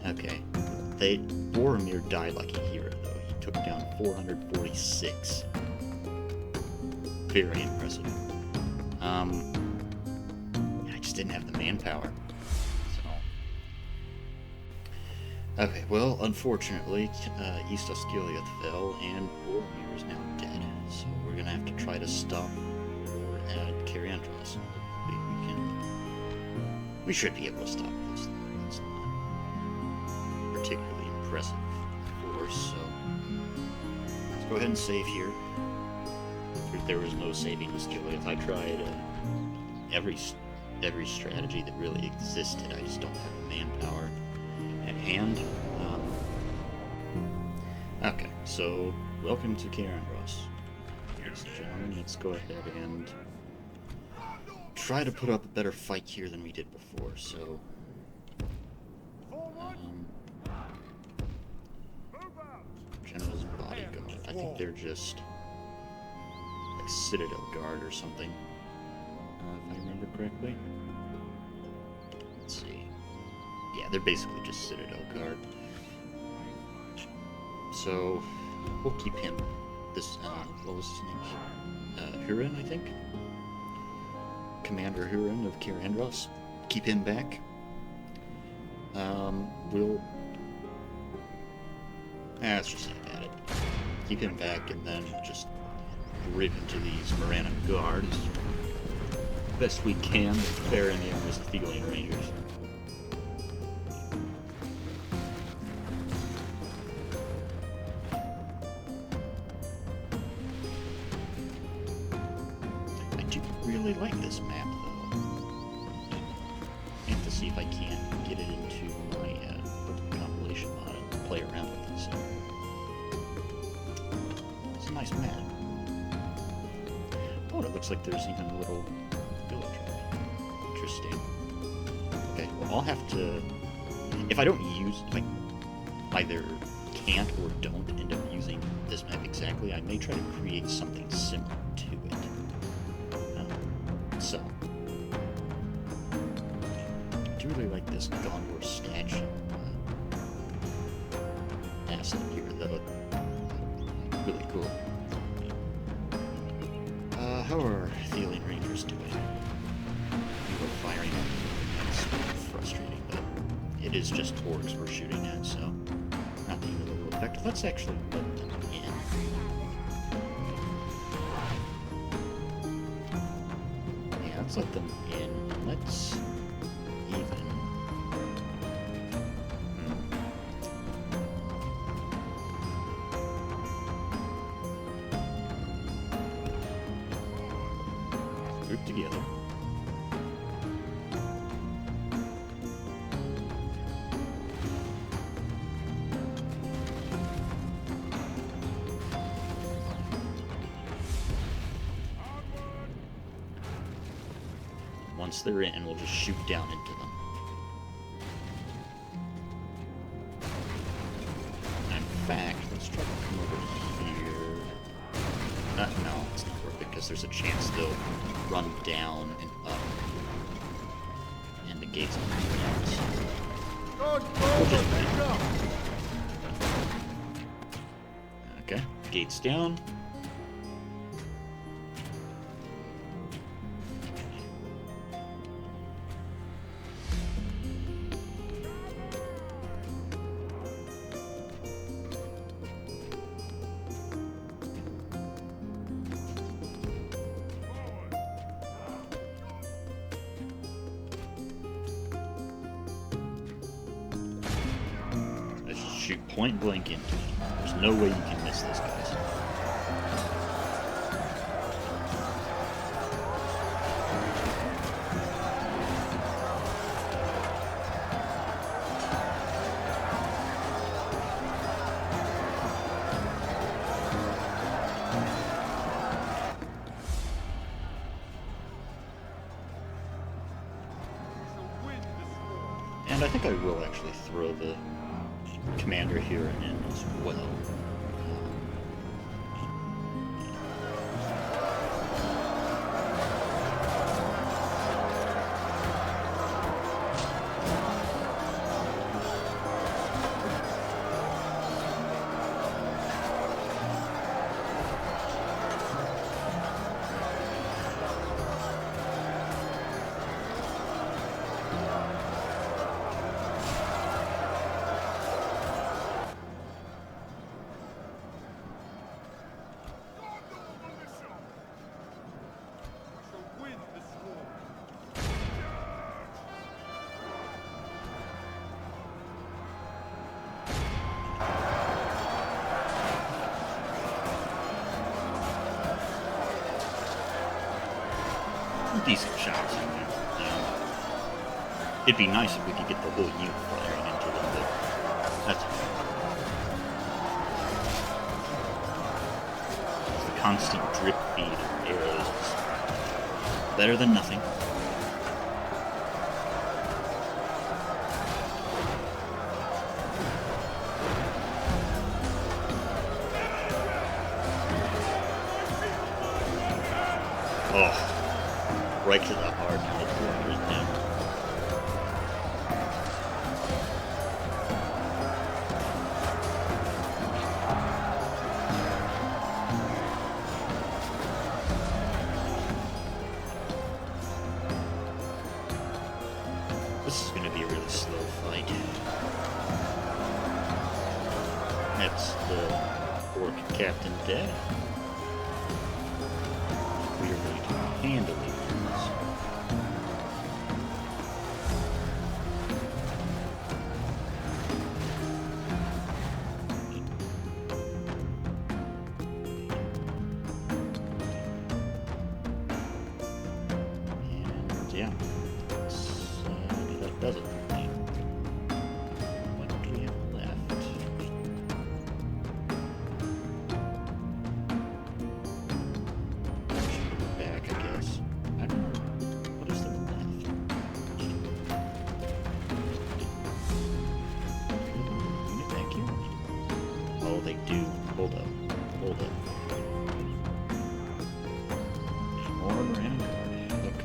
Okay. Boromir died like a hero, though. He took down 446. Very impressive. I just didn't have the manpower. So. Okay, well, unfortunately, East Osgiliath fell, and Boromir is now dead. So we're gonna have to try to stop or add Cariandros. We should be able to stop this. It's not particularly impressive force, so let's go ahead and save here. There was no saving Osgiliath. I tried every strategy that really existed. I just don't have the manpower at hand. Okay, so welcome to Cariandros. Ladies and gentlemen, let's go ahead and try to put up a better fight here than we did before, so... General's bodyguard. I think they're just... like Citadel Guard or something. If I remember correctly. Let's see. Yeah, they're basically just Citadel Guard. So, we'll keep him. This, what was his name? Hurin, I think? Commander Hurin of Cariandros. Keep him back. Let's just have at it. Keep him back and then just rip into these Marana Guard as best we can, bear in the arms of Thelian Rangers. I do really like this map, though. I have to see if I can get it into my compilation mod and play around with it. So it's a nice map. Oh, it looks like there's even a little village. Interesting. Okay, well, I'll have to... If I don't use... If I either can't or don't end up using this map exactly, I may try to create something similar to it. So... I do really like this Gondor statue asset here, though. Really cool. How are Thelian Rangers doing? We were firing up. It's frustrating, but it is just orcs we're shooting at, so not being a little effective. Let's actually let them in. Yeah, let's let them in. Let's even... group together. Once they're in, we'll just shoot down into them. In fact, let's try to come over here. No, it's not worth it, because there's a chance they'll run down and up. And the gates will be down, so... We'll just wait. Okay, gates down. Shoot point blank into him. There's no way you can miss this, guys. think I will actually throw the commander here in as well. Decent shots in there. It'd be nice if we could get the whole unit firing into them, but that's okay. The constant drip feed of arrows is better than nothing. Oh. Right to the heart of the quarters now. This is going to be a really slow fight. That's the orc captain dead. We are going to handle it. Yeah, that does it. What do we have left? Should go back, I guess. I don't know. What is there left? Unit back here? Oh, they do. Hold up. Hold up. More random guard. Look.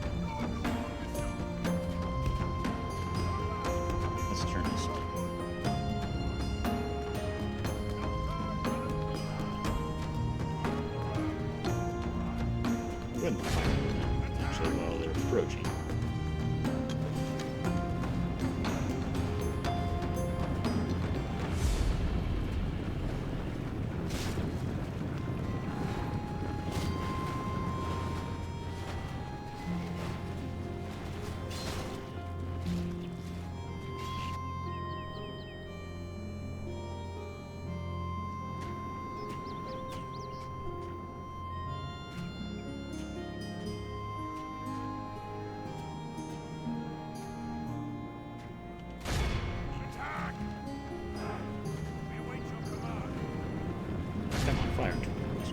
Let's turn this on. Go ahead and fire them, actually, while they're approaching. Come on, fire torpedoes.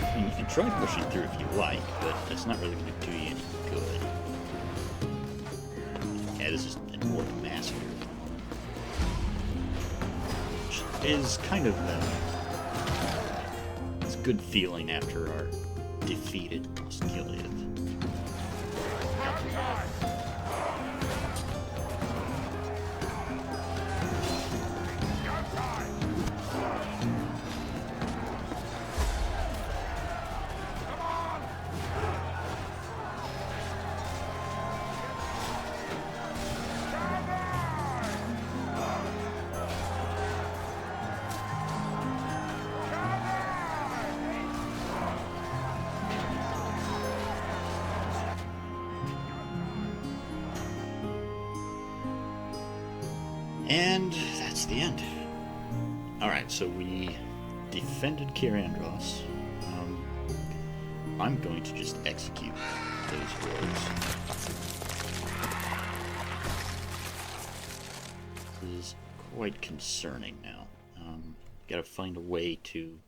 I mean, you can try pushing through if you like, but that's not really going to do you any good. Yeah, this is an orc massacre. Which is kind of it's a good feeling after our defeated Gilead. And that's the end. Alright, so we defended Kirandros. I'm going to just execute those rogues. This is quite concerning now. Gotta find a way to...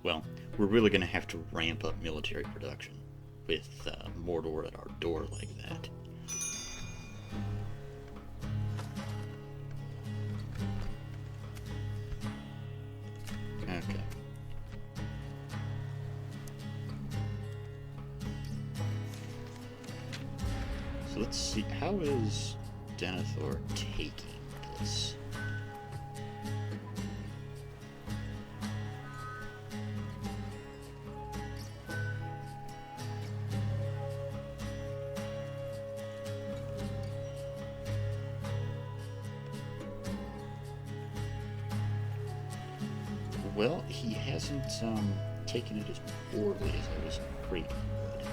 Well, we're really gonna have to ramp up military production with Mordor at our door like that. Okay. So let's see, how is Denethor taking this? Well, he hasn't taken it as poorly as I was afraid he would.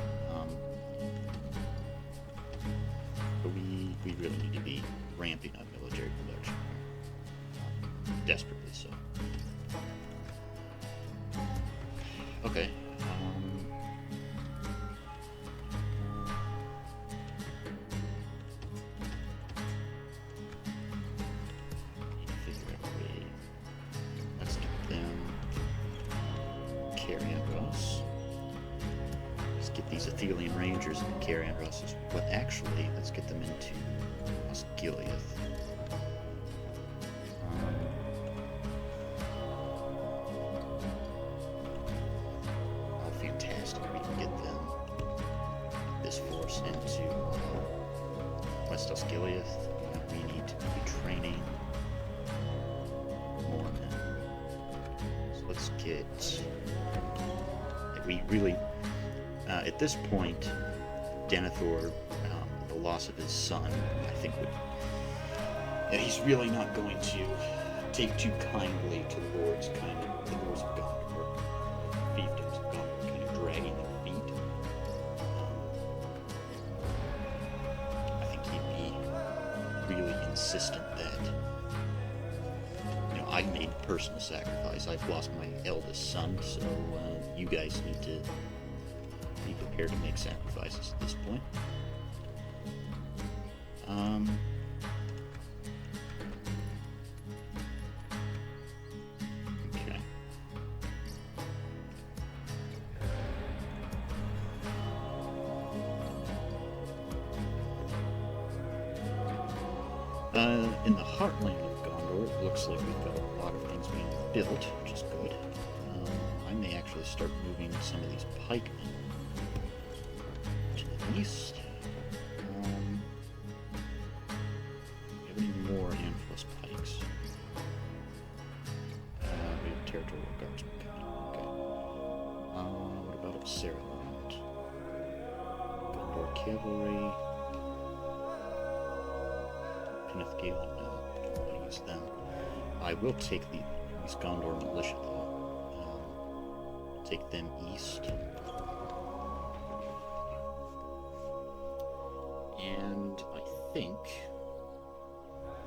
But we really need to be ramping up military production. Desperately so. Okay. Need to figure out a way. Let's get them carrying us. Let's get these Athelian Rangers into carrying us. But actually, let's get them into Osgiliath. Oh, fantastic. We can get them, this force, into West Osgiliath. We need to be training more men. So let's get... We really... at this point, Denethor, the loss of his son, I think would... he's really not going to take too kindly to the Lords of Gondor, fiefdoms of Gondor, kind of dragging their feet. I think he'd be really insistent that, I made personal sacrifice. I've lost my eldest son, so you guys need to be prepared to make sacrifices at this point. Okay. In the heartland of Gondor, it looks like we've got a lot of things being built, which is good. I may actually start moving some of these pikemen to the east. Do we have any more Anflus pikes? We have territorial guardsmen coming. Okay. What about up Silmarillion? Gondor cavalry. Pinithgale, no, don't want to use them. I will take these Gondor militia though. Take them east. And I think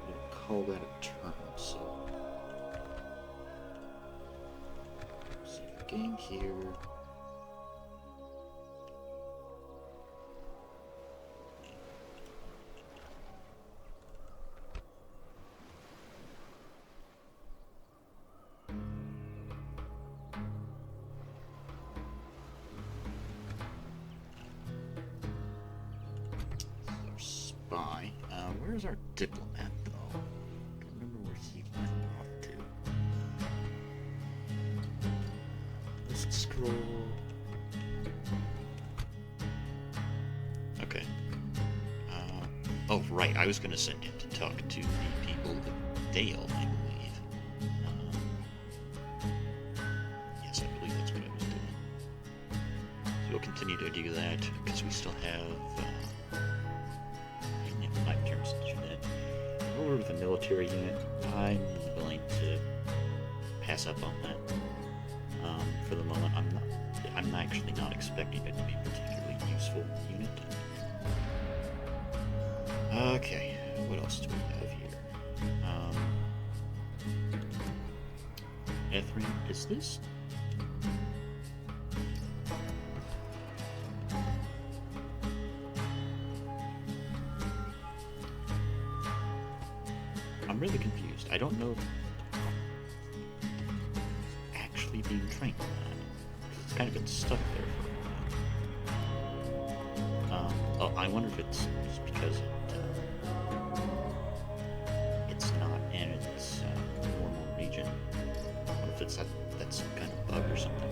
we'll call that a turn, so save game here. Where's our diplomat, though? I don't remember where he went off to. Let's scroll. Okay. Oh, right. I was going to send him to talk to the people of Dale, I believe. Yes, I believe that's what I was doing. So we'll continue to do that, because we still have... 5 turns to do that. Over with a military unit, I'm willing to pass up on that. For the moment, I'm actually not expecting it to be a particularly useful unit. Okay, what else do we have here? Ethrian, is this? I'm really confused. I don't know if it's actually being trained on that. It's kind of been stuck there for a while. Oh, I wonder if it's just because it's not in its normal region. Or if it's that's some kind of bug or something.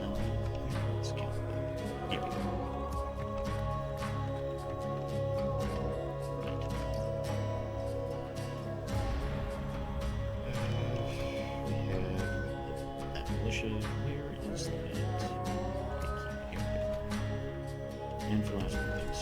No, let's get here we go. Right. We have that militia. Where is that? Here we go. And for last points.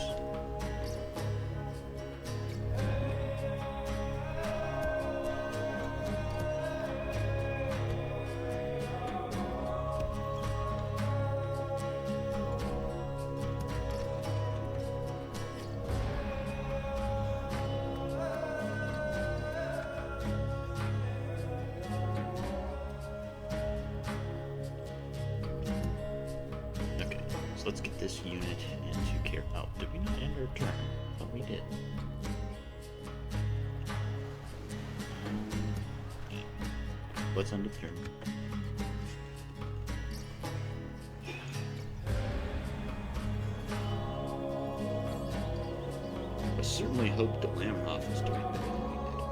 Okay, so let's get this unit into care. Oh, did we not end our turn? Oh, we did. Let's end the turn. I certainly hope the Lamhoff is doing better than we did.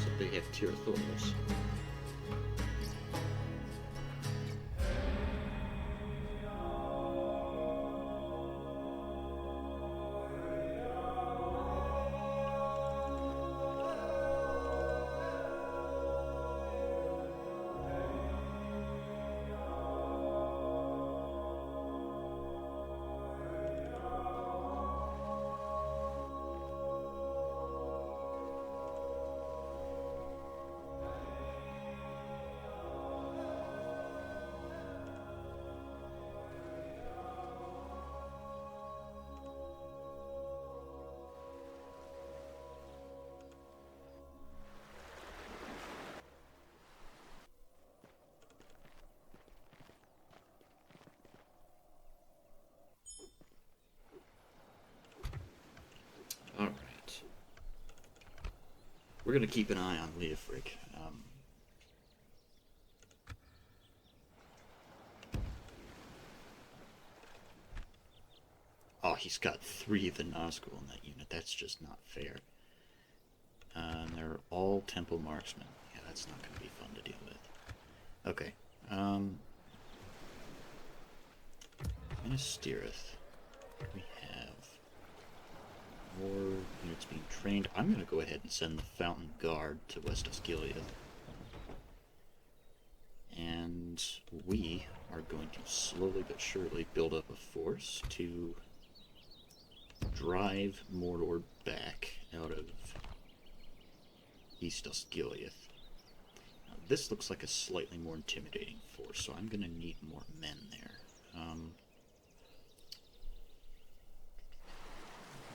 So they have Tyrannosaurus. Alright. We're gonna keep an eye on Leofric. Oh, he's got 3 of the Nazgul in that unit. That's just not fair. And they're all Temple Marksmen. Yeah, that's not gonna be fun to deal with. Okay. Minas Tirith. We have more units being trained. I'm going to go ahead and send the Fountain Guard to West Osgiliath. And we are going to slowly but surely build up a force to drive Mordor back out of East Osgiliath. Now, this looks like a slightly more intimidating force, so I'm going to need more men there.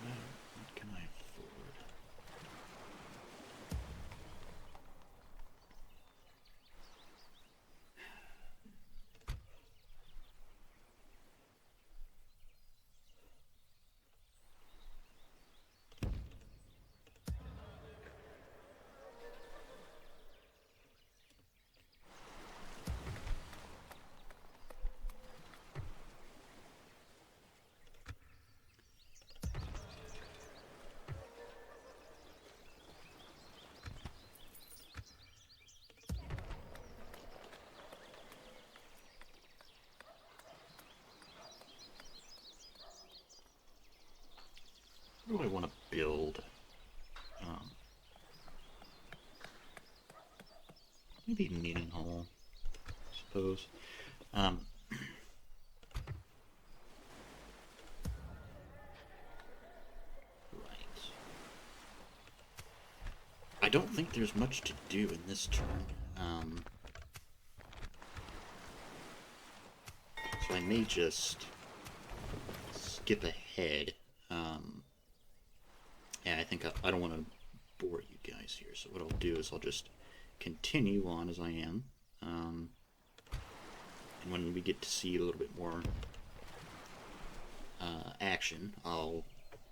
What can I afford? What do I want to build? Maybe meeting hall, I suppose. Right. I don't think there's much to do in this turn. So I may just skip ahead. Yeah, I think I don't want to bore you guys here. So what I'll do is I'll just continue on as I am. And when we get to see a little bit more action, I'll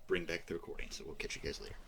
bring back the recording. So we'll catch you guys later.